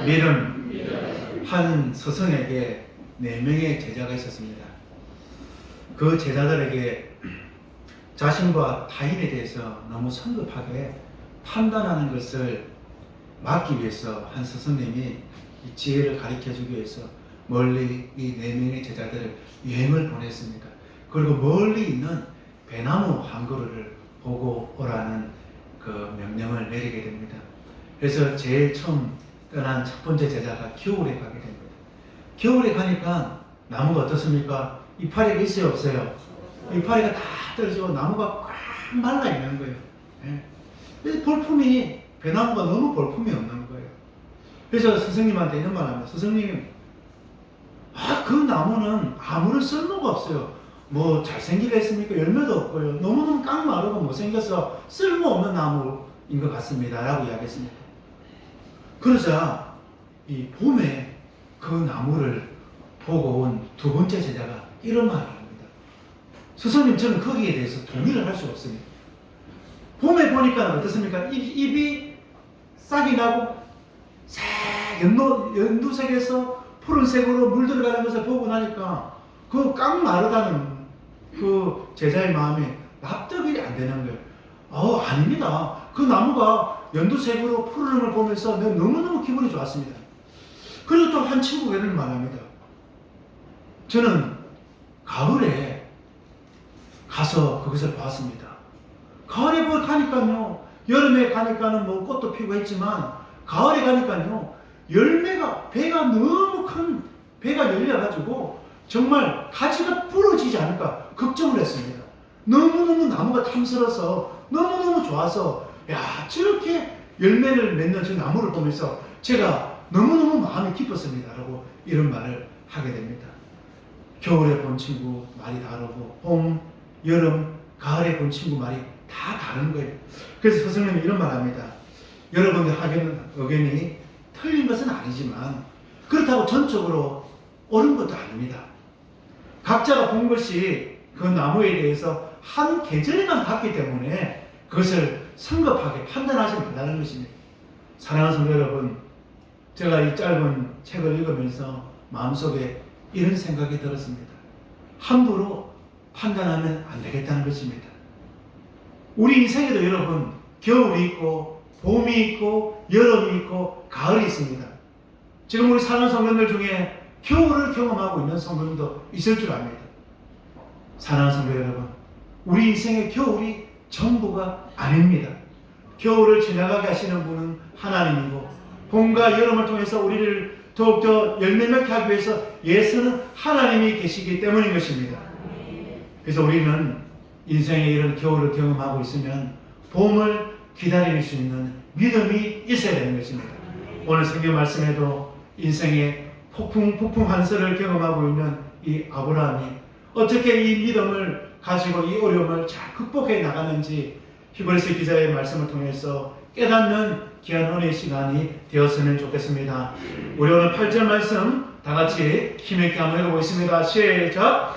믿음. 한 스승에게 4명의 제자가 있었습니다. 그 제자들에게 자신과 타인에 대해서 너무 성급하게 판단하는 것을 막기 위해서 한 스승님이 이 지혜를 가르쳐 주기 위해서 멀리 이 4명의 제자들을 여행을 보냈습니다. 그리고 멀리 있는 배나무 한 그루를 보고 오라는 그 명령을 내리게 됩니다. 그래서 제일 처음 떠난 첫 번째 제자가 겨울에 가게 됩니다. 겨울에 가니까 나무가 어떻습니까? 이파리가 있어요, 없어요? 이파리가 다 떨어지고 나무가 꽉 말라 있는 거예요. 예. 볼품이, 배나무가 너무 볼품이 없는 거예요. 그래서 스승님한테 이런 말 합니다. 스승님, 그 나무는 아무런 쓸모가 없어요. 뭐 잘생기게 했습니까? 열매도 없고요. 너무너무 깡마르고 못생겨서 쓸모없는 나무인 것 같습니다. 라고 이야기했습니다. 그러자 이 봄에 그 나무를 보고 온 두 번째 제자가 이런 말을 합니다. 스승님, 저는 거기에 대해서 동의를 할 수가 없습니다. 봄에 보니까 어떻습니까? 잎이 싹이 나고 연두색에서 푸른색으로 물들어가는 것을 보고 나니까 그 깡마르다는 그 제자의 마음이 납득이 안 되는 거예요. 아닙니다. 그 나무가 연두색으로 푸르는 걸 보면서 내가 너무너무 기분이 좋았습니다. 그리고 또 한 친구가 이런 말합니다. 저는 가을에 가서 그것을 봤습니다. 가을에 가니까요, 여름에 가니까는 뭐 꽃도 피고 했지만 가을에 가니까요, 열매가, 배가 너무 큰 배가 열려가지고 정말 가지가 부러지지 않을까 걱정을 했습니다. 너무너무 나무가 탐스러워서 너무너무 좋아서 저렇게 열매를 맺는 저 나무를 보면서 제가 너무너무 마음이 깊었습니다. 라고 이런 말을 하게 됩니다. 겨울에 본 친구 말이 다르고 봄, 여름, 가을에 본 친구 말이 다 다른 거예요. 그래서 스승님이 이런 말 합니다. 여러분들 의견이 틀린 것은 아니지만 그렇다고 전적으로 옳은 것도 아닙니다. 각자가 본 것이 그 나무에 대해서 한 계절에만 봤기 때문에 그것을 성급하게 판단하지 말라는 것입니다. 사랑하는 성도 여러분, 제가 이 짧은 책을 읽으면서 마음속에 이런 생각이 들었습니다. 함부로 판단하면 안 되겠다는 것입니다. 우리 인생에도 여러분, 겨울이 있고 봄이 있고 여름이 있고 가을이 있습니다. 지금 우리 사는 성도들 중에 겨울을 경험하고 있는 성도들도 있을 줄 압니다. 사랑하는 성도 여러분, 우리 인생의 겨울이 전부가 아닙니다. 겨울을 지나가게 하시는 분은 하나님이고 봄과 여름을 통해서 우리를 더욱더 열매맺게 하기 위해서 예수는 하나님이 계시기 때문인 것입니다. 그래서 우리는 인생의 이런 겨울을 경험하고 있으면 봄을 기다릴 수 있는 믿음이 있어야 되는 것입니다. 오늘 성경 말씀에도 인생의 폭풍 한설을 경험하고 있는 이 아브라함이 어떻게 이 믿음을 가지고 이 어려움을 잘 극복해 나가는지 히브리서 기자의 말씀을 통해서 깨닫는 귀한 은혜의 시간이 되었으면 좋겠습니다. 우리 오늘 8절 말씀 다 같이 힘있게 한번 읽어보겠습니다. 시작!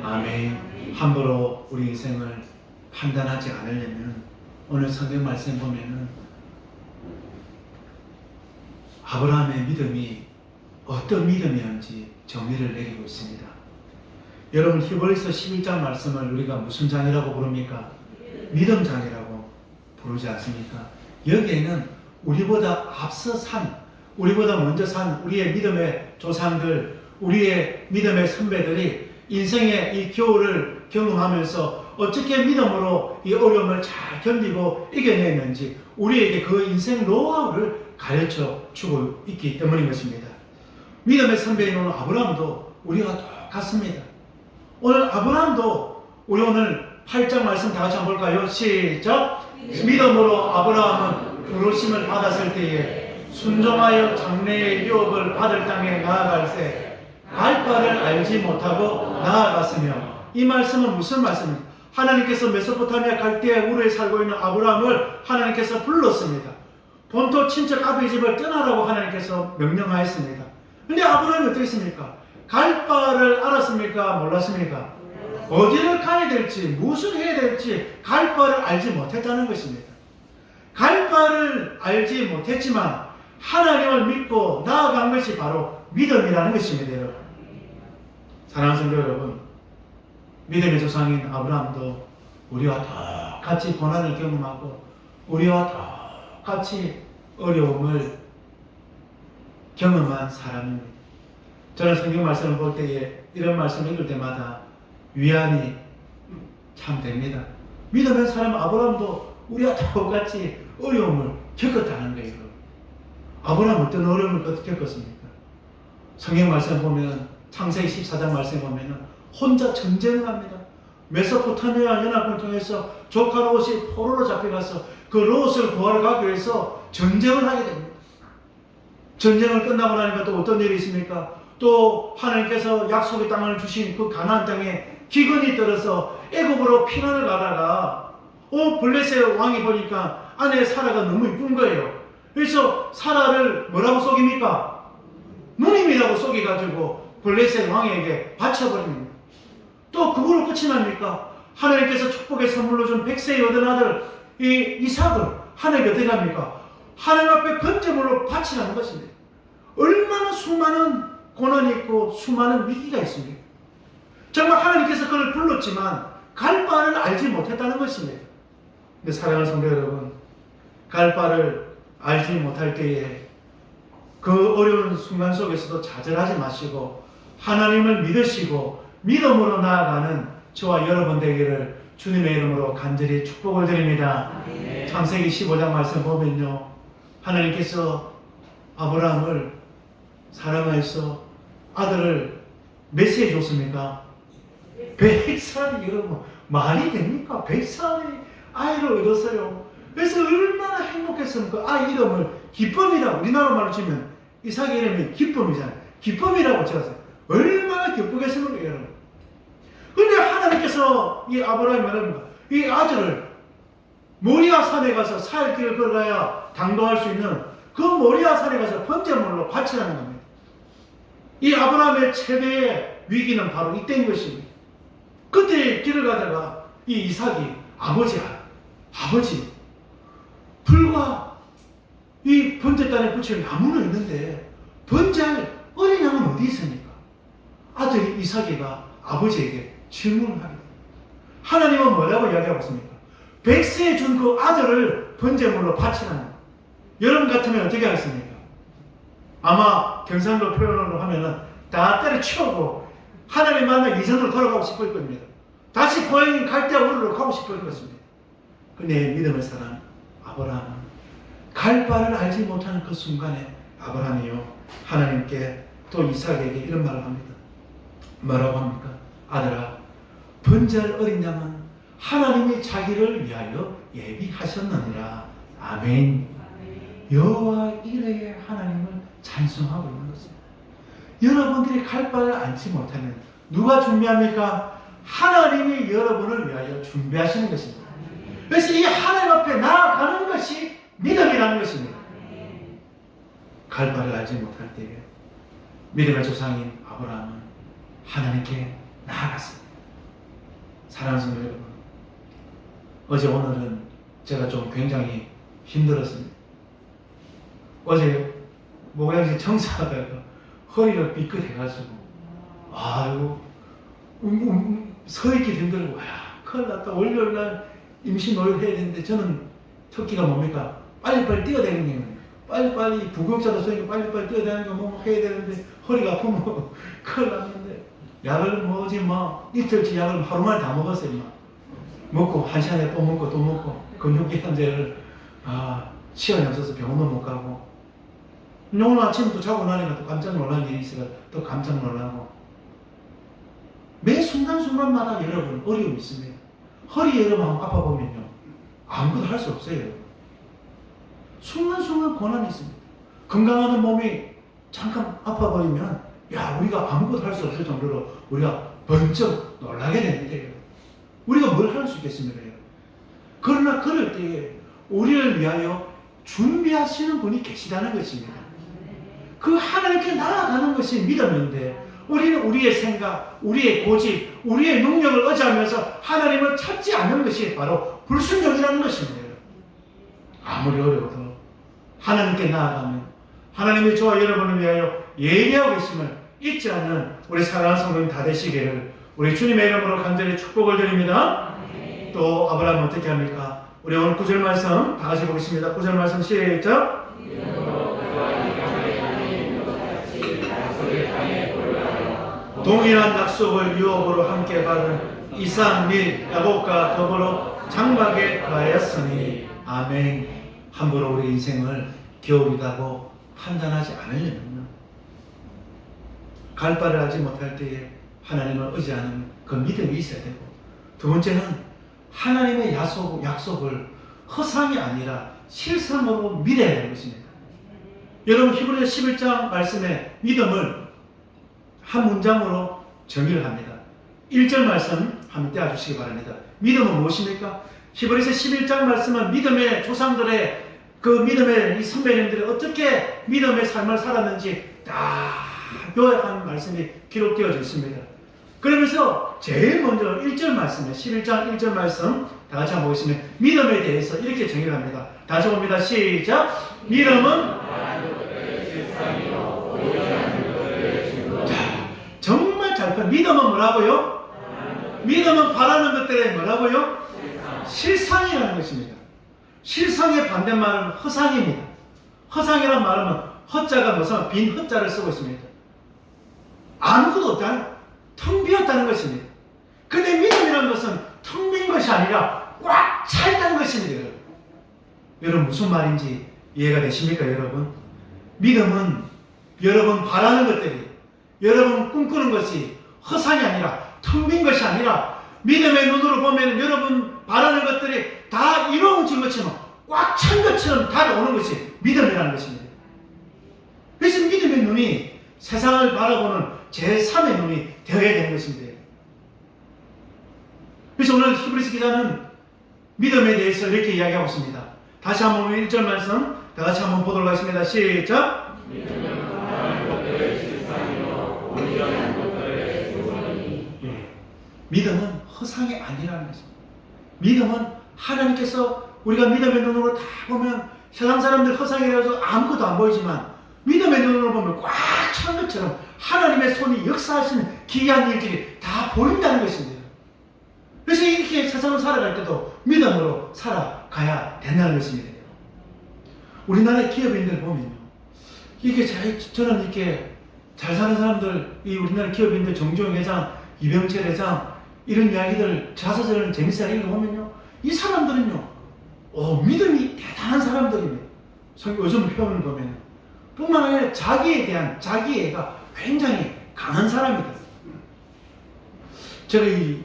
아멘. 함부로 우리 인생을 판단하지 않으려면 오늘 성경 말씀 보면은 아브라함의 믿음이 어떤 믿음이었는지 정의를 내리고 있습니다. 여러분, 히브리서 11장 말씀을 우리가 무슨 장이라고 부릅니까? 믿음 장이라고 부르지 않습니까? 여기에는 우리보다 앞서 산, 우리보다 먼저 산 우리의 믿음의 조상들, 우리의 믿음의 선배들이 인생의 이 겨울을 경험하면서 어떻게 믿음으로 이 어려움을 잘 견디고 이겨냈는지 우리에게 그 인생 노하우를 가르쳐 주고 있기 때문인 것입니다. 믿음의 선배인 오늘 아브라함도 우리가 똑같습니다. 오늘 아브라함도 우리 오늘 8장 말씀 다 같이 한번 볼까요? 시작! 믿음으로 아브라함은 부르심을 받았을 때에 순종하여 장래의 유업을 받을 땅에 나아갈새 갈 바를 알지 못하고 나아갔으며, 이 말씀은 무슨 말씀입니까? 하나님께서 메소포타미아 갈대아 우르에 살고 있는 아브라함을 하나님께서 불렀습니다. 본토 친척 아버지 집을 떠나라고 하나님께서 명령하였습니다. 근데 아브라함이 어떻게 했습니까? 갈 바를 알았습니까? 몰랐습니까? 어디를 가야 될지, 무엇을 해야 될지 갈 바를 알지 못했다는 것입니다. 갈 바를 알지 못했지만 하나님을 믿고 나아간 것이 바로 믿음이라는 것입니다. 여러분. 사랑하는 성도 여러분, 믿음의 조상인 아브라함도 우리와 똑같이 고난을 경험하고 우리와 똑같이 어려움을 경험한 사람입니다. 저는 성경 말씀을 볼 때에 이런 말씀을 읽을 때마다 위안이 참 됩니다. 믿음의 사람 아브라함도 우리와 똑같이 어려움을 겪었다는 거예요. 아브라함 어떤 어려움을 겪었습니까? 성경 말씀 보면 창세기 14장 말씀 보면 혼자 전쟁을 합니다. 메소포타미아 연합군을 통해서 조카 롯이 포로로 잡혀가서 그 롯을 구하러 가기 위해서 전쟁을 하게 됩니다. 전쟁을 끝나고 나니까 또 어떤 일이 있습니까? 또 하나님께서 약속의 땅을 주신 그 가나안 땅에 기근이 떨어서 애굽으로 피난을 가다가 블레셋 왕이 보니까 아내 사라가 너무 이쁜 거예요. 그래서 사라를 뭐라고 속입니까? 누님이라고 속여가지고 블레셋 왕에게 바쳐버립니다. 또 그걸로 끝이 납니까? 하나님께서 축복의 선물로 준 100세의 얻은 아들 이삭을 하나님께 어떻게 합니까? 하나님 앞에 번제물로 바치라는 것입니다. 얼마나 수많은 고난이 있고 수많은 위기가 있습니다. 정말 하나님께서 그를 불렀지만 갈 바를 알지 못했다는 것입니다. 근데 사랑하는 성도 여러분, 갈 바를 알지 못할 때에 그 어려운 순간 속에서도 좌절하지 마시고 하나님을 믿으시고 믿음으로 나아가는 저와 여러분 되기를 주님의 이름으로 간절히 축복을 드립니다. 창세기 15장 말씀 보면요, 하나님께서 아브라함을 사랑하여서 아들을 몇 세에 줬습니까? 100살이 여러분 말이 됩니까? 100살이 아이를 얻었어요. 그래서 얼마나 행복했습니까? 아이 이름을 기쁨이라고, 우리나라 말로 치면 이삭의 이름이 기쁨이잖아요. 기쁨이라고 지었어요. 얼마나 기쁘겠습니까, 여러분? 근데 하나님께서 이 아브라함이 말합니다. 이 아들을 모리아 산에 가서 사흘길을 걸어가야 당도할 수 있는 그 모리아 산에 가서 번제물로 바치라는 겁니다. 이 아브라함의 최대의 위기는 바로 이때인 것입니다. 그때 길을 가다가 이 이삭이 아버지 불과 이 번제단에 붙일 나무는 있는데 번제할 어린 양은 어디 있습니까? 아들 이삭이가 아버지에게 질문을 하게 됩니다. 하나님은 뭐라고 이야기하고 있습니까? 100세에 준 그 아들을 번제물로 바치라는 거예요. 여러분 같으면 어떻게 하겠습니까? 아마 경상도 표현으로 하면은 다 때려치우고 하나님 만나 이전으로 돌아가고 싶을 겁니다. 다시 고향인 갈대아우르로 가고 싶을 것입니다. 근데 믿음의 사람 아브라함은 갈 바를 알지 못하는 그 순간에 아브라함이요 하나님께 또 이삭에게 이런 말을 합니다. 뭐라고 합니까? 아들아, 번제할 어린 양은 하나님이 자기를 위하여 예비하셨느니라. 아멘. 여호와 이레의 하나님을 찬송하고 있는 것입니다. 여러분들이 갈 바를 알지 못하면 누가 준비합니까? 하나님이 여러분을 위하여 준비하시는 것입니다. 그래서 이 하나님 앞에 나아가는 것이 믿음이라는 것입니다. 갈 바를 알지 못할 때에 믿음의 조상인 아브라함은 하나님께 나아갔습니다. 사랑하는 성도 여러분, 어제 오늘은 제가 좀 굉장히 힘들었습니다. 어제 목욕실 청소하다가 허리가 삐끗해가지고 아이고 서 있기 힘들고 큰일 났다. 월요일날 임시 노역해야 되는데 저는 특기가 뭡니까? 빨리빨리 뛰어다니는 거예요. 빨리빨리 부격자도 서니까 빨리빨리 뛰어다니니까 뭐 해야 되는데 허리가 아프면 큰일 났는데 약을 뭐지 이틀치 약을 하루 만에 다 먹었어요. 먹고 한 시간에 또 먹고 근육기관제를 시간이 없어서 병원도 못 가고 오늘 아침부터 자고 나니까 또 깜짝 놀란 일이 있어서 또 깜짝 놀라고 매 순간순간마다 여러분 어려움이 있습니다. 허리 여러분 아파 보면요 아무것도 할 수 없어요. 순간순간 고난이 있습니다. 건강하는 몸이 잠깐 아파 보이면 우리가 아무것도 할 수 없을 정도로 우리가 번쩍 놀라게 되는데요. 우리가 뭘 할 수 있겠습니까? 그러나 그럴 때에 우리를 위하여 준비하시는 분이 계시다는 것입니다. 그 하나님께 나아가는 것이 믿음인데 우리는 우리의 생각, 우리의 고집, 우리의 능력을 의지하면서 하나님을 찾지 않는 것이 바로 불순종이라는 것입니다. 아무리 어려워도 하나님께 나아가면 하나님이 저와 여러분을 위하여 예비하고 계심을 잊지 않는 우리 사랑하는 성도님 다 되시기를 우리 주님의 이름으로 간절히 축복을 드립니다. 또 아브라함은 어떻게 합니까? 우리 오늘 9절 말씀 다 같이 보겠습니다. 9절 말씀 시작. 동일한 약속을 유업으로 함께 받은 이삭 및 야곱과 더불어 장막에 가하였으니 아멘. 함부로 우리 인생을 겨울이라고 판단하지 않으려면 갈 바를 알지 못할 때에 하나님을 의지하는 그 믿음이 있어야 되고, 두 번째는 하나님의 약속을 허상이 아니라 실상으로 믿어야 하는 것입니다. 여러분 히브리서 11장 말씀에 믿음을 한 문장으로 정의를 합니다. 1절 말씀 한번 떼어주시기 바랍니다. 믿음은 무엇입니까? 히브리서 11장 말씀은 믿음의 조상들의 그 믿음의 이 선배님들이 어떻게 믿음의 삶을 살았는지 다 요약한 말씀이 기록되어져 있습니다. 그러면서 제일 먼저 1절 말씀에 11장 1절 말씀 다 같이 한번 보겠습니다. 믿음에 대해서 이렇게 정의를 합니다. 다시 봅니다. 시작. 믿음은 정말 잘 펴. 믿음은 뭐라고요? 믿음은 바라는 것들의 뭐라고요? 실상이라는 것입니다. 실상의 반대말은 허상입니다. 허상이란 말은 허자가 무슨 빈 허자를 쓰고 있습니다. 아무것도 없다는, 텅 비었다는 것입니다. 근데 믿음이라는 것은 텅 빈 것이 아니라 꽉 차 있다는 것입니다. 여러분. 여러분 무슨 말인지 이해가 되십니까? 여러분 믿음은 여러분 바라는 것들이, 여러분 꿈꾸는 것이 허상이 아니라 텅 빈 것이 아니라 믿음의 눈으로 보면 여러분 바라는 것들이 다 이루어진 것처럼 꽉 찬 것처럼 다가오는 것이 믿음이라는 것입니다. 그래서 믿음의 눈이 세상을 바라보는 제3의 눈이 되어야 되는 것입니다. 그래서 오늘 히브리서 기자는 믿음에 대해서 이렇게 이야기하고 있습니다. 다시 한번 1절 말씀 다 같이 한번 보도록 하겠습니다. 시작. 믿음은 허상이 아니라는 것입니다. 믿음은 하나님께서 우리가 믿음의 눈으로 다 보면 세상 사람들 허상이라서 아무것도 안 보이지만 믿음의 눈으로 보면 꽉 찬 것처럼 하나님의 손이 역사하시는 기이한 일들이 다 보인다는 것입니다. 그래서 이렇게 세상을 살아갈 때도 믿음으로 살아가야 된다는 것입니다. 우리나라의 기업인들 보면요, 이렇게 저는 이렇게 잘 사는 사람들, 이 우리나라 기업인들 정주영 회장, 이병철 회장 이런 이야기들 자서전을 재밌게 읽어보면요, 이 사람들은요 믿음이 대단한 사람들입니다. 요즘 표현을 보면 뿐만 아니라 자기에 대한 자기애가 굉장히 강한 사람이다. 제가 이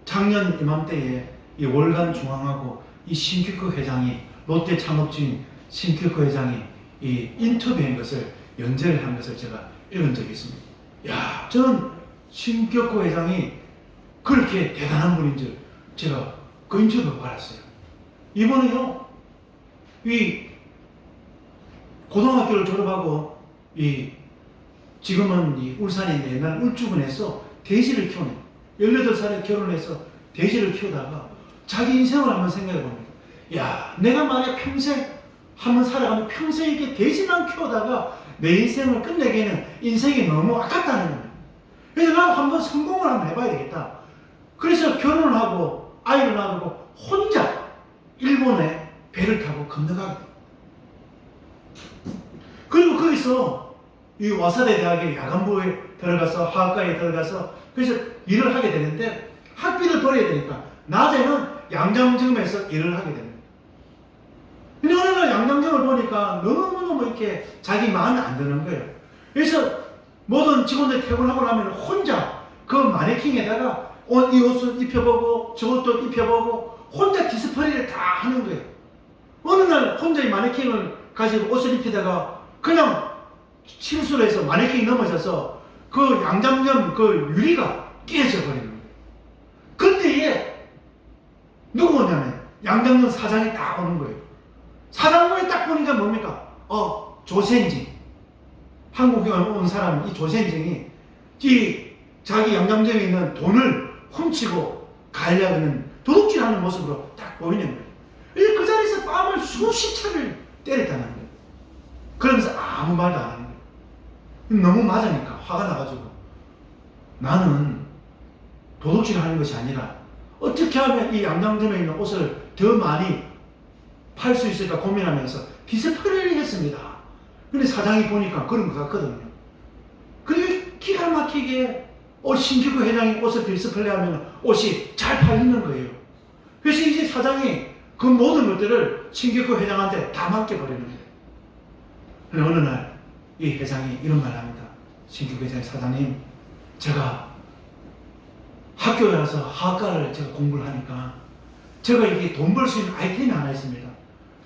작년 이맘때에 이 월간 중앙하고 이 신규크 회장이 롯데 창업주인 신규크 회장이 이 인터뷰한 것을 연재를 한 것을 제가 읽은 적이 있습니다. 야, 저는 신규크 회장이 그렇게 대단한 분인 줄 제가 그 인터뷰를 받았어요. 이번에요, 이 고등학교를 졸업하고 지금은 이 울산에 옛날 울주군에서 돼지를 키우는, 18살에 결혼해서 돼지를 키우다가 자기 인생을 한번 생각해 봅니다. 야, 내가 만약 평생 한번 살아가면 평생 이렇게 돼지만 키우다가 내 인생을 끝내기에는 인생이 너무 아깝다는 거예요. 그래서 나도 한번 성공을 한번 해봐야 되겠다. 그래서 결혼을 하고 아이를 낳고 혼자 일본에 배를 타고 건너가게 돼요. 그리고 거기서 이 와사대 대학의 야간부에 들어가서 화학과에 들어가서 그래서 일을 하게 되는데 학비를 벌어야 되니까 낮에는 양장점에서 일을 하게 됩니다. 근데 어느 날 양장점을 보니까 너무너무 이렇게 자기 마음에 안 드는 거예요. 그래서 모든 직원들 퇴근하고 나면 혼자 그 마네킹에다가 이 옷을 입혀보고 저것도 입혀보고 혼자 디스플레이를 다 하는 거예요. 어느 날 혼자 이 마네킹을 가지고 옷을 입히다가 그냥 실수로 해서 마네킹이 넘어져서 그 양장점 그 유리가 깨져 버리는 거예요. 그때에 누구 오냐면 양장점 사장이 딱 오는 거예요. 사장님이 딱 보니까 뭡니까? 조센징. 한국에 온 사람, 이 조센징이 이 자기 양장점에 있는 돈을 훔치고 가려는 도둑질하는 모습으로 딱 보이는 거예요. 그 자리에서 뺨을 수십 차를 때렸다는 거예요. 그러면서 아무 말도 안 하는 거예요. 너무 맞으니까 화가 나가지고 나는 도둑질을 하는 것이 아니라 어떻게 하면 이 양장점에 있는 옷을 더 많이 팔 수 있을까 고민하면서 디스플레이를 했습니다. 근데 사장이 보니까 그런 것 같거든요. 그리고 기가 막히게 신규구 회장이 옷을 디스플레이하면 옷이 잘 팔리는 거예요. 그래서 이제 사장이 그 모든 것들을 신규구 회장한테 다 맡겨버리는 거예요. 그런데 어느 날 이 회장이 이런 말을 합니다. 신규구 회장이 사장님, 제가 학교에 와서 학과를 제가 공부를 하니까 제가 이게 돈 벌 수 있는 아이템이 하나 있습니다.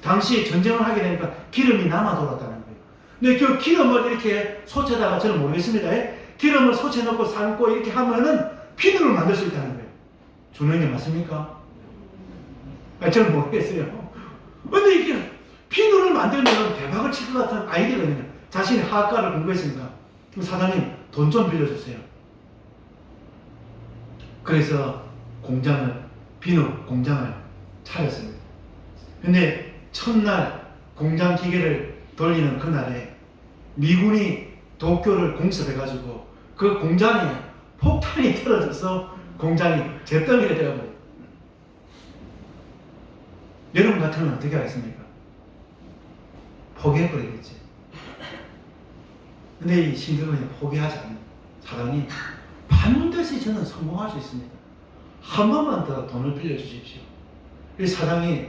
당시에 전쟁을 하게 되니까 기름이 남아 돌았다는 거예요. 근데 그 기름을 이렇게 소체다가 저는 모르겠습니다. 기름을 소체 넣고 삶고 이렇게 하면은 비누를 만들 수 있다는 거예요. 준호님 맞습니까? 저는 모르겠어요. 근데 이게 비누를 만들면 대박을 칠 것 같은 아이디어거든요. 자신이 학과를 공부했으니까. 그럼 사장님 돈 좀 빌려주세요. 그래서 비누 공장을 차렸습니다. 근데 첫날 공장 기계를 돌리는 그날에 미군이 도쿄를 공습해가지고 그 공장에 폭탄이 떨어져서 공장이 잿더미가 되어버려요. 여러분 같으면 어떻게 하겠습니까? 포기해버리겠지. 근데 이 신경을 포기하지 않는 사장님, 반드시 저는 성공할 수 있습니다. 한 번만 더 돈을 빌려주십시오. 이 사장이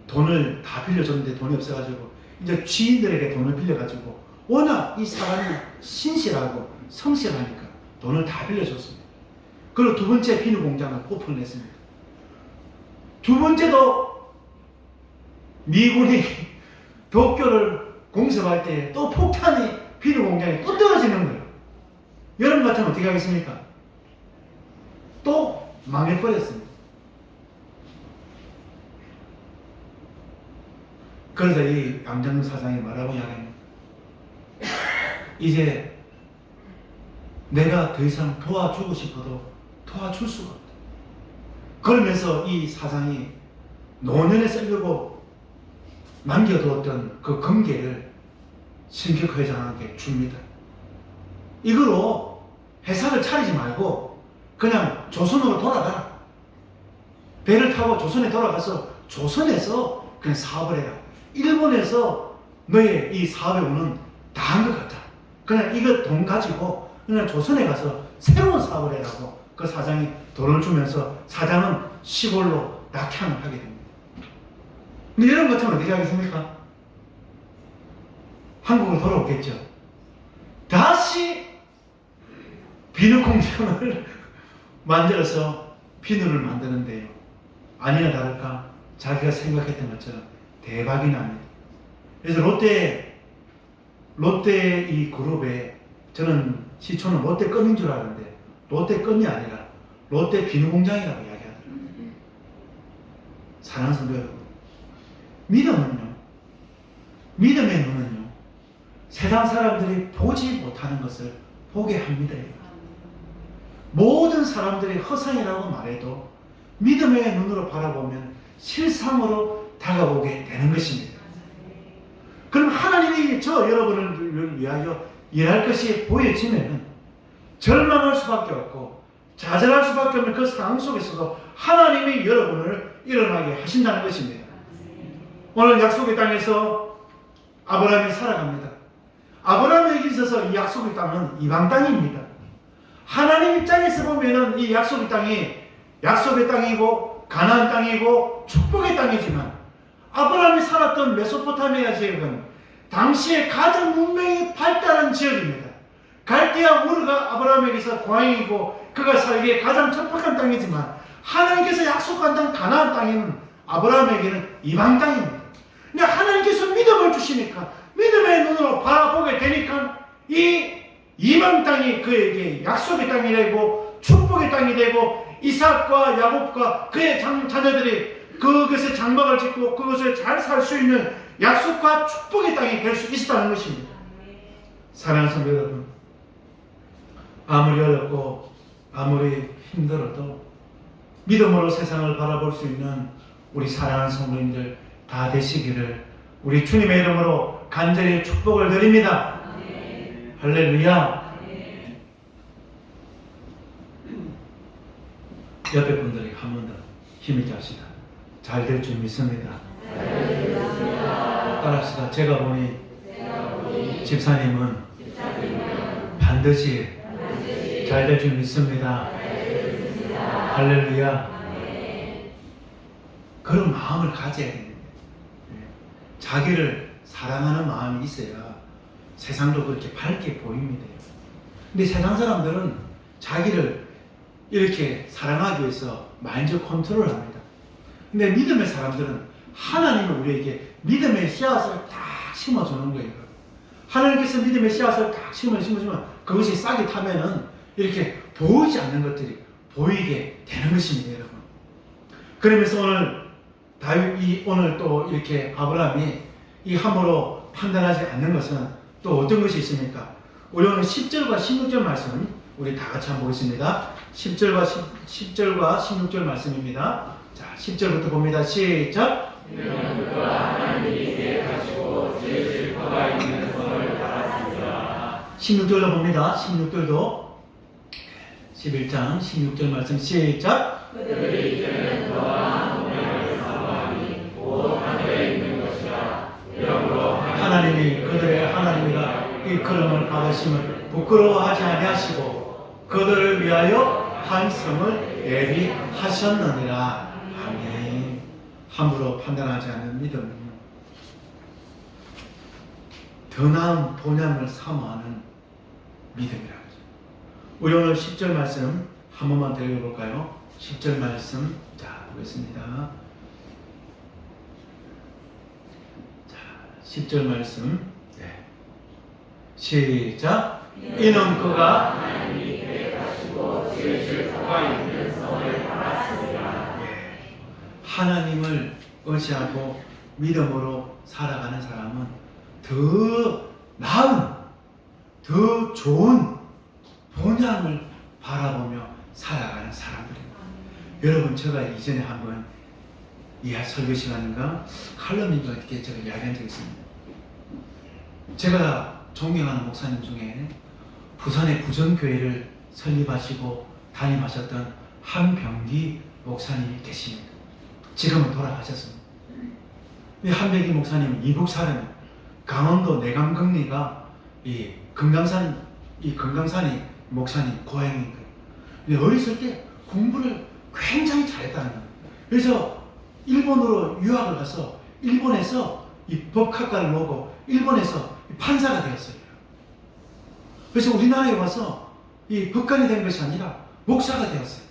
돈을 다 빌려줬는데 돈이 없어가지고 이제 지인들에게 돈을 빌려가지고 워낙 이 사람이 신실하고 성실하니까 돈을 다 빌려줬습니다. 그리고 두 번째 비누 공장을 오픈을 했습니다. 두 번째도 미군이 도쿄를 공습할 때 또 폭탄이 비누 공장에 또 떨어지는 거예요. 여러분 같으면 어떻게 하겠습니까? 또 망해버렸습니다. 그래서 이 양장점 사장이 뭐라고 이야기합니다. 이제 내가 더 이상 도와주고 싶어도 도와줄 수가 없다. 그러면서 이 사장이 노년에 쓰려고 남겨두었던 그 금괴를 신규 회장에게 줍니다. 이거로 회사를 차리지 말고 그냥 조선으로 돌아가라. 배를 타고 조선에 돌아가서 조선에서 그냥 사업을 해라. 일본에서 너의 이 사업의 운은 다 한 것 같아. 그냥 이거 돈 가지고 그냥 조선에 가서 새로운 사업을 해라고 그 사장이 돈을 주면서 사장은 시골로 낙향을 하게 됩니다. 근데 이런 것 같으면 어떻게 하겠습니까? 한국으로 돌아오겠죠. 다시 비누 공장을 만들어서 비누를 만드는데요. 아니나 다를까 자기가 생각했던 것처럼 대박이 납니다. 그래서 롯데 이 그룹에 저는 시초는 롯데껌인 줄 아는데 롯데껌이 아니라 롯데 비누 공장이라고 이야기하더라고요. 사랑하는 성도 여러분, 믿음의 눈은요 세상 사람들이 보지 못하는 것을 보게 합니다. 모든 사람들이 허상이라고 말해도 믿음의 눈으로 바라보면 실상으로 다가오게 되는 것입니다. 그럼 하나님이 여러분을 위하여 일할 것이 보여지면 절망할 수밖에 없고 좌절할 수밖에 없는 그 상황 속에서도 하나님이 여러분을 일어나게 하신다는 것입니다. 오늘 약속의 땅에서 아브라함이 살아갑니다. 아브라함에게 있어서 이 약속의 땅은 이방 땅입니다. 하나님 입장에서 보면은 이 약속의 땅이 약속의 땅이고 가나안 땅이고 축복의 땅이지만 아브라함이 살았던 메소포타미아 지역은 당시에 가장 문명이 발달한 지역입니다. 갈대아 우르가 아브라함에게서 고향이고 그가 살기에 가장 척박한 땅이지만 하나님께서 약속한 땅 가나안 땅에는 아브라함에게는 이방 땅입니다. 근데 하나님께서 믿음을 주시니까 믿음의 눈으로 바라보게 되니까 이 이방 땅이 그에게 약속의 땅이 되고 축복의 땅이 되고 이삭과 야곱과 그의 자녀들이 그것에 장막을 짓고 그것을 잘 살 수 있는 약속과 축복의 땅이 될 수 있었다는 것입니다. 사랑하는 성도 여러분, 아무리 어렵고 아무리 힘들어도 믿음으로 세상을 바라볼 수 있는 우리 사랑하는 성도님들 다 되시기를 우리 주님의 이름으로 간절히 축복을 드립니다. 할렐루야. 옆에 분들에게 한 번 더 힘있게 합시다. 잘 될 줄 믿습니다. 따라합시다. 제가 보니 집사님은 반드시 잘 될 줄 믿습니다. 할렐루야. 그런 마음을 가져야 됩니다. 자기를 사랑하는 마음이 있어야 세상도 그렇게 밝게 보입니다. 근데 세상 사람들은 자기를 이렇게 사랑하기 위해서 마인드 컨트롤을 합니다. 근데 믿음의 사람들은 하나님은 우리에게 믿음의 씨앗을 딱 심어주는 거예요. 하나님께서 믿음의 씨앗을 딱 심어주면 그것이 싹이 타면은 이렇게 보이지 않는 것들이 보이게 되는 것입니다, 여러분. 그러면서 오늘 또 이렇게 아브라함이 이 함으로 판단하지 않는 것은 또 어떤 것이 있습니까? 우리 오늘 10절과 16절 말씀 우리 다 같이 한번 보겠습니다. 10절과 16절 말씀입니다. 자, 10절부터 봅니다. 시작. 16절로 봅니다. 16절도 11장 16절 말씀 시작. 그들이 이제는 너와 동행을 사모하니 곧 하늘에 있는 것이라. 이러므로 하나님이 그들의 하나님이라 일컬음을 받으심을 부끄러워하지 아니하시고 그들을 위하여 한 성을 예비하셨느니라. 아멘. 함부로 판단하지 않는 믿음은 더 나은 본향을 사모하는 믿음이라. 우리 오늘 10절 말씀 한 번만 더 읽어볼까요? 10절 말씀 자 보겠습니다. 자 10절 말씀 시작. 이는 그가 하나님이 계획하시고 지으실 터가 있는 성을 받았으리라. 하나님을 의지하고 믿음으로 살아가는 사람은 더 나은 더 좋은 본향을 바라보며 살아가는 사람들입니다. 여러분, 제가 이전에 한번 설교 시간인가 칼럼인가 이렇게 제가 이야기한 적이 있습니다. 제가 존경하는 목사님 중에 부산의 부전교회를 설립하시고 담임하셨던 한병기 목사님이 계십니다. 지금은 돌아가셨습니다. 이 한병기 목사님은 이북 사람, 강원도 내감금리가 이 금강산이 목사님 고향인 거예요. 근데 어렸을 때 공부를 굉장히 잘했다는 거예요. 그래서 일본으로 유학을 가서 일본에서 이 법학과를 나오고 일본에서 판사가 되었어요. 그래서 우리나라에 와서 이 법관이 된 것이 아니라 목사가 되었어요.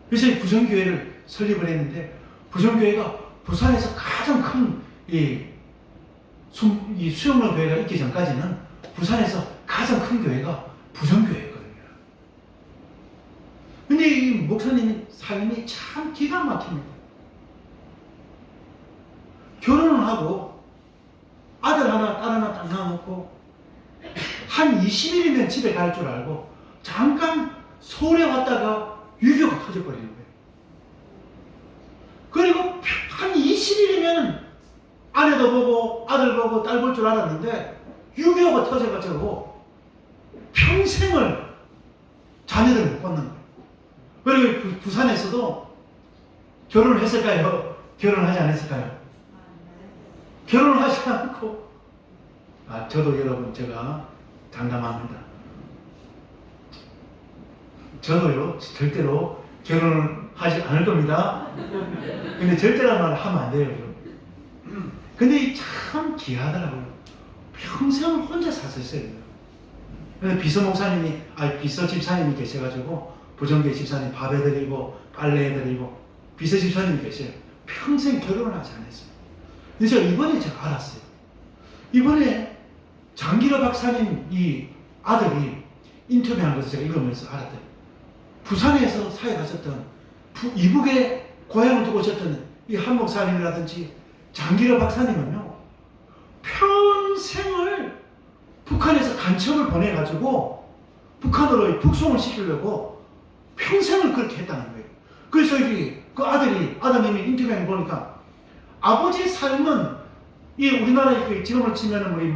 그래서 이 부전교회를 설립을 했는데 부전교회가 부산에서 가장 큰 수영로 교회가 있기 전까지는 부산에서 가장 큰 교회가 부전교회였거든요. 근데 이 목사님 삶이 참 기가 막힙니다. 결혼을 하고 아들 하나 딸 하나 딱 낳아놓고 한 20일이면 집에 갈 줄 알고 잠깐 서울에 왔다가 유교가 터져버리는 거예요. 그리고 한 20일이면 아내도 보고 아들 보고 딸 볼 줄 알았는데 유교가 터져가지고 평생을 자녀들을 못 받는 거예요. 그리고 부산에서도 결혼을 했을까요? 결혼을 하지 않았을까요? 결혼을 하지 않고 저도 여러분 제가 장담합니다. 저도요 절대로 결혼을 하지 않을 겁니다. 근데 절대라는 말을 하면 안 돼요. 근데 참 귀하더라고요. 평생을 혼자 사셨어요. 그래서 비서 집사님이 계셔가지고 부정교회 집사님 밥 해드리고 빨래 해드리고 비서 집사님이 계셔요. 평생 결혼을 하지 않았어요. 그래서 이번에 제가 알았어요. 이번에 장기로 박사님 이 아들이 인터뷰한 것을 제가 읽으면서 알았대요. 부산에서 사역하셨던 이북에 고향을 두고 오셨던 이 한 목사님이라든지 장기로 박사님은요 평생을 북한에서 간첩을 보내가지고 북한으로 북송을 시키려고 평생을 그렇게 했다는 거예요. 그래서 그 아드님이 인터뷰에 보니까 아버지의 삶은 이 우리나라의 지금으로 치면은 우리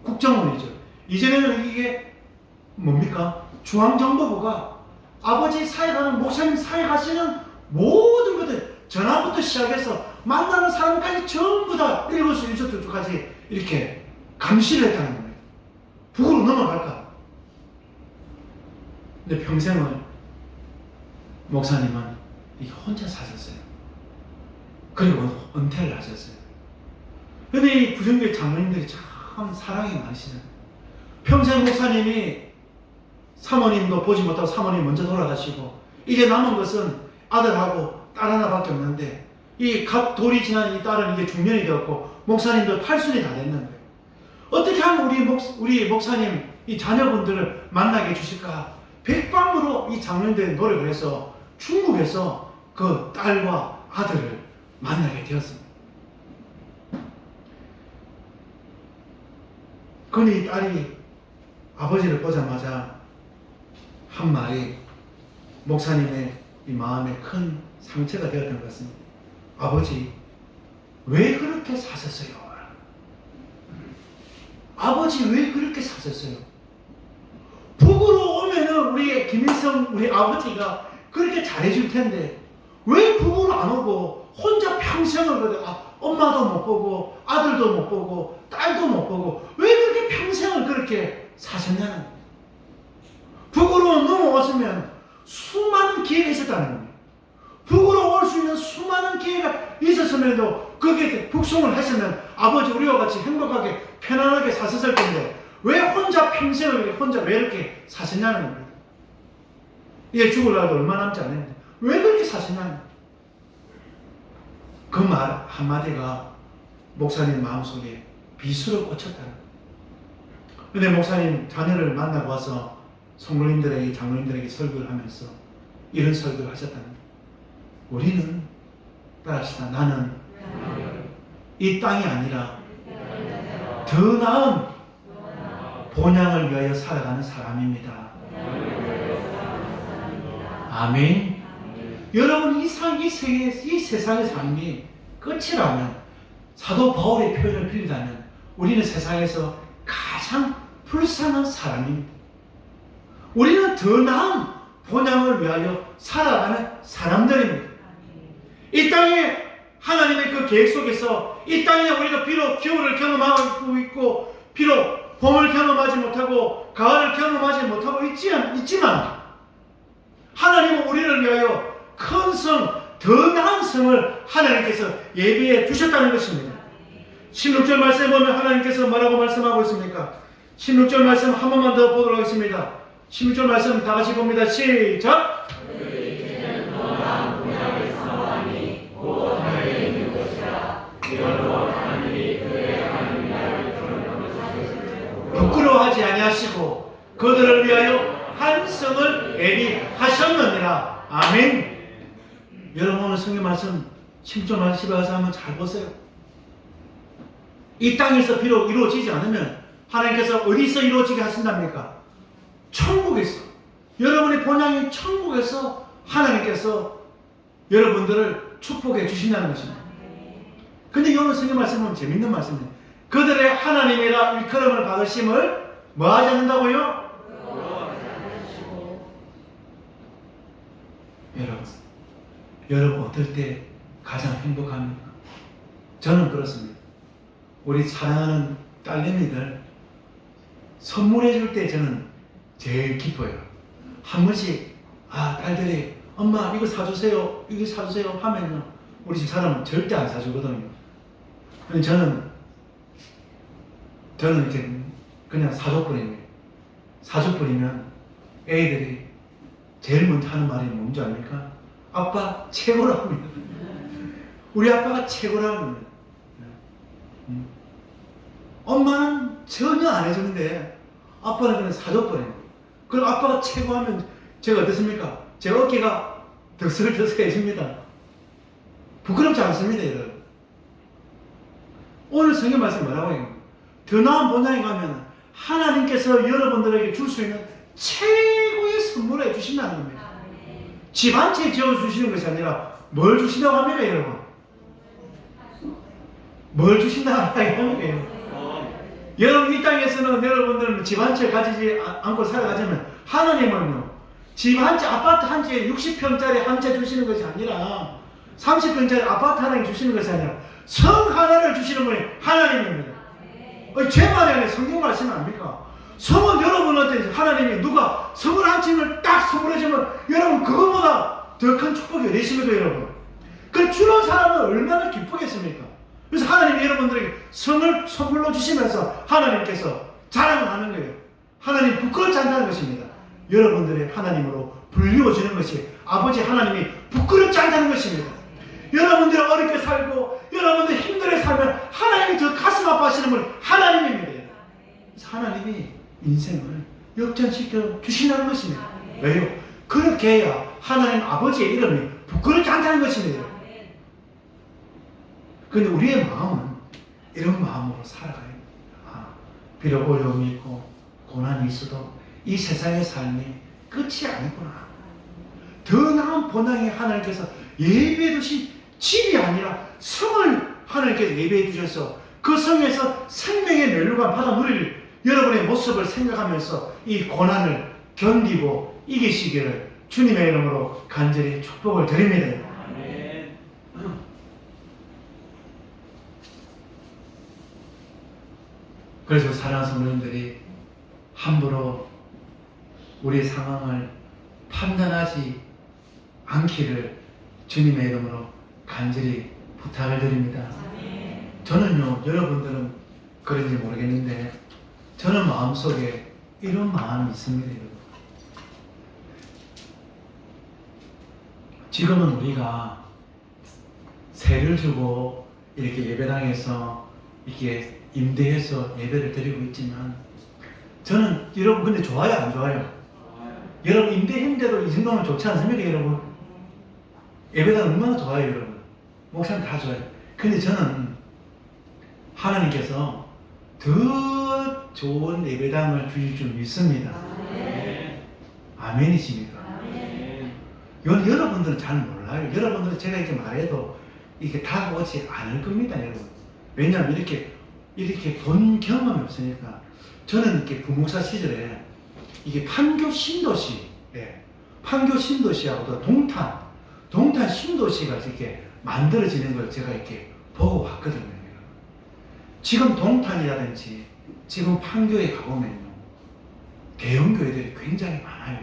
국정원이죠. 이전에는 이게 뭡니까? 중앙정보부가 아버지 사역하는 목사님 사역하시는 모든 것들 전화부터 시작해서 만나는 사람까지 전부 다 일거수일투족까지 이렇게 감시를 했다는 거예요. 북으로 넘어갈까? 근데 평생을 목사님은 이게 혼자 사셨어요. 그리고 은퇴를 하셨어요. 근데 이 구정교회 장로님들이 참 사랑이 많으시잖아요. 평생 목사님이 사모님도 보지 못하고 사모님 먼저 돌아가시고 이제 남은 것은 아들하고 딸 하나밖에 없는데 이 갓 돌이 지난 이 딸은 이제 중년이 되었고 목사님도 80이 다 됐는 거예요. 어떻게 하면 우리 목사님 이 자녀분들을 만나게 해주실까? 백방으로 이 장로님들이 노력을 해서 중국에서 그 딸과 아들을 만나게 되었습니다. 그런데 이 딸이 아버지를 보자마자 한 말이 목사님의 이 마음에 큰 상처가 되었던 것 같습니다. 아버지, 왜 그렇게 사셨어요? 아버지, 왜 그렇게 사셨어요? 북으로 오면은 우리 김일성 우리 아버지가 그렇게 잘해줄 텐데 왜 북으로 안 오고 혼자 평생을 엄마도 못 보고 아들도 못 보고 딸도 못 보고 왜 그렇게 평생을 그렇게 사셨냐는 거예요. 북으로 넘어왔으면 수많은 기회가 있었다는 겁니다. 북으로 올 수 있는 수많은 기회가 있었음에도 거기에 북송을 했으면 아버지 우리와 같이 행복하게 편안하게 사셨을 텐데 왜 혼자 평생을 혼자 왜 이렇게 사셨냐는 겁니다. 이제 죽을 날도 얼마 남지 않았는데 왜 그렇게 사셨냐는 겁니다. 그 말 한마디가 목사님 마음속에 비수로 꽂혔다는 거예요. 근데 목사님 자녀를 만나고 와서 성도님들에게 장로님들에게 설교를 하면서 이런 설교를 하셨다는 거예요. 우리는 따라합시다. 나는 이 땅이 아니라 더 나은 본향을 위하여 살아가는 사람입니다. 아멘. 여러분 이 세상의 삶이 끝이라면 사도 바울의 표현을 빌리자면 우리는 세상에서 가장 불쌍한 사람입니다. 우리는 더 나은 본향을 위하여 살아가는 사람들입니다. 이 땅에 하나님의 그 계획 속에서 이 땅에 우리가 비록 겨울을 경험하고 있고 비록 봄을 경험하지 못하고 가을을 경험하지 못하고 있지만 하나님은 우리를 위하여 큰 성, 더 나은 성을 하나님께서 예비해 주셨다는 것입니다. 16절 말씀에 보면 하나님께서 뭐라고 말씀하고 있습니까? 16절 말씀 한 번만 더 보도록 하겠습니다. 16절 말씀 다 같이 봅니다. 시작! 부끄러워하지 아니하시고 그들을 위하여 한 성을 예비하셨느니라. 아멘. 여러분 오늘 성경 말씀 16절 말씀 가서 한번 잘 보세요. 이 땅에서 비록 이루어지지 않으면 하나님께서 어디서 이루어지게 하신답니까? 천국에서. 여러분의 본향이 천국에서 하나님께서 여러분들을 축복해 주신다는 것입니다. 근데 오늘 성경 말씀은 재밌는 말씀이에요. 그들의 하나님이라 일컬음을 받으심을 뭐 하지 않는다고요? 여러분 어떨 때 가장 행복합니까? 저는 그렇습니다. 우리 사랑하는 딸내미들 선물해 줄 때 저는 제일 기뻐요. 한 번씩 딸들이 엄마 이거 사주세요 이거 사주세요 하면은 우리 집 사람은 절대 안 사주거든요. 근데 저는 이렇게 그냥 사줘버립니다. 사줘버리면 애들이 제일 먼저 하는 말이 뭔지 압니까? 아빠 최고라고 합니다. 우리 아빠가 최고라고 합니다. 엄마는 전혀 안 해주는데 아빠는 그냥 사줘버려요. 그럼 아빠가 최고하면 제가 어떻습니까? 제 어깨가 덕슬덕슬 해줍니다. 부끄럽지 않습니다, 여러분. 오늘 성경 말씀 뭐라고 해요? 더 나은 본향에 가면 하나님께서 여러분들에게 줄 수 있는 최고의 선물을 해주신다는 겁니다. 집 한 채 지어주시는 것이 아니라 뭘 주신다고 합니까, 여러분? 뭘 주신다고 합니까? 여러분 이 땅에서는 여러분들은 집 한 채 가지지 않고 살아가자면 하나님은요, 집 한 채, 아파트 한 채 60평짜리 한 채 주시는 것이 아니라 30평짜리 아파트 하나 주시는 것이 아니라 성 하나를 주시는 분이 하나님입니다. 제 말이 아니라 성경 말씀 아닙니까? 성은 여러분한테 하나님이 누가 성을 한 채를 딱 선물해주면 여러분 그것보다 더 큰 축복이 어디 있습니까, 여러분? 그 주는 사람은 얼마나 기쁘겠습니까? 그래서 하나님이 여러분들에게 성을 선물로 주시면서 하나님께서 자랑을 하는 거예요. 하나님 부끄럽지 않다는 것입니다. 여러분들의 하나님으로 불리워지는 것이 아버지 하나님이 부끄럽지 않다는 것입니다. 여러분들이 어렵게 살고 여러분들 힘들게 살면 하나님이 더 가슴 아파하시는 분이 하나님입니다. 그래서 하나님이 인생을 역전시켜 주신다는 것입니다. 왜요? 그렇게 해야 하나님 아버지의 이름이 부끄럽지 않다는 것입니다. 그런데 우리의 마음은 이런 마음으로 살아가요. 비록 어려움이 있고 고난이 있어도 이 세상의 삶이 끝이 아니구나. 더 나은 본향의 하나님께서 예배해 두신 집이 아니라 성을 하나님께서 예배해 주셔서 그 성에서 생명의 멸류관 받아 누릴 여러분의 모습을 생각하면서 이 고난을 견디고 이기시기를 주님의 이름으로 간절히 축복을 드립니다. 그래서 사랑하는 성도님들이 함부로 우리의 상황을 판단하지 않기를 주님의 이름으로 간절히 부탁을 드립니다. 저는요, 여러분들은 그런지 모르겠는데 저는 마음속에 이런 마음이 있습니다. 여러분. 지금은 우리가 세를 주고 이렇게 예배당에서 이렇게 임대해서 예배를 드리고 있지만 저는 여러분 근데 좋아요 안 좋아요? 여러분 임대했는데도 이 정도면 좋지 않습니까 여러분? 예배당 얼마나 좋아요 여러분? 목사님 다 좋아요. 근데 저는 하나님께서 더 좋은 예배당을 주실 줄 믿습니다. 아멘이십니까? 이건 여러분들은 잘 몰라요. 여러분들은 제가 이렇게 말해도 이게 다가오지 않을 겁니다 여러분. 왜냐하면 이렇게 본 경험이 없으니까. 저는 이렇게 부목사 시절에 이게 판교 신도시, 판교 신도시하고 동탄 신도시가 이렇게 만들어지는 걸 제가 이렇게 보고 왔거든요. 지금 동탄이라든지 지금 판교에 가보면요, 대형 교회들이 굉장히 많아요.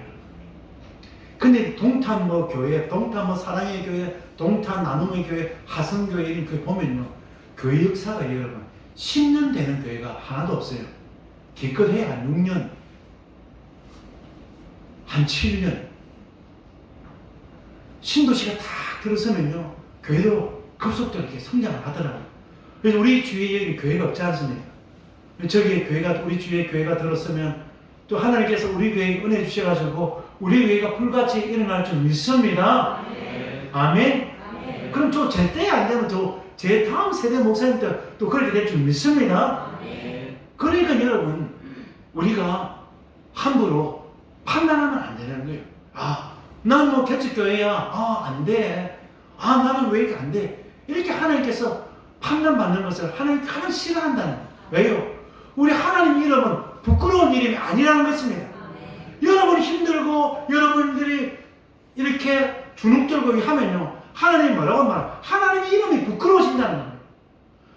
근데 동탄 뭐 교회, 동탄 뭐 사랑의 교회, 동탄 나눔의 교회, 하성교회 이런 교회 보면요, 교회 역사가 여러분 10년 되는 교회가 하나도 없어요. 기껏해야 한 6년, 한 7년. 신도시가 딱 들어서면요, 교회도 급속도로 이렇게 성장을 하더라고요. 그래서 우리 주위에 교회가 없지 않습니까? 저기 교회가, 우리 주위에 교회가 들었으면 또 하나님께서 우리 교회에 은혜 주셔가지고 우리 교회가 불같이 일어날 줄 믿습니다. 아멘. 그럼 저 제 때 안 되면 제 다음 세대 목사님들 또 그렇게 될 줄 믿습니다. 그러니까 여러분, 우리가 함부로 판단하면 안 되는 거예요. 난 뭐 개척교회야. 안 돼. 나는 왜 이렇게 안 돼. 이렇게 하나님께서 판단받는 것을 하나님 가장 싫어한다는 거예요. 왜요? 우리 하나님 이름은 부끄러운 이름이 아니라는 것입니다. 여러분이 힘들고 여러분들이 이렇게 주눅들고 하면요, 하나님이 뭐라고 말해요? 하나님의 이름이 부끄러우신다는 거예요.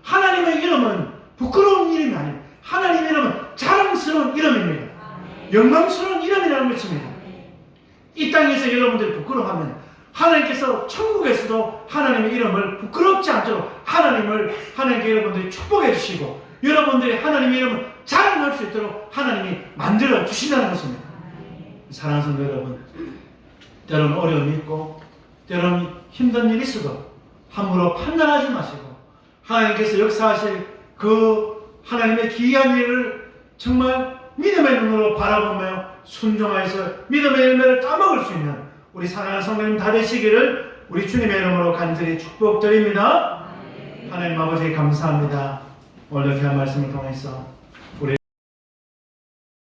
하나님의 이름은 부끄러운 이름이 아니에요. 하나님의 이름은 자랑스러운 이름입니다. 영광스러운 이름이라는 것입니다. 이 땅에서 여러분들이 부끄러워하면 하나님께서 천국에서도 하나님의 이름을 부끄럽지 않도록 하나님께 여러분들이 축복해 주시고 여러분들이 하나님의 이름을 자랑할 수 있도록 하나님이 만들어 주신다는 것입니다. 사랑하는 성도 여러분, 때로는 어려움이 있고 때로는 힘든 일이 있어도 함부로 판단하지 마시고 하나님께서 역사하실 그 하나님의 기이한 일을 정말 믿음의 눈으로 바라보며 순종하여서 믿음의 열매를 따먹을 수 있는 우리 사랑하는 성도님 다 되시기를 우리 주님의 이름으로 간절히 축복드립니다. 하나님 아버지 감사합니다. 오늘 귀한 말씀을 통해서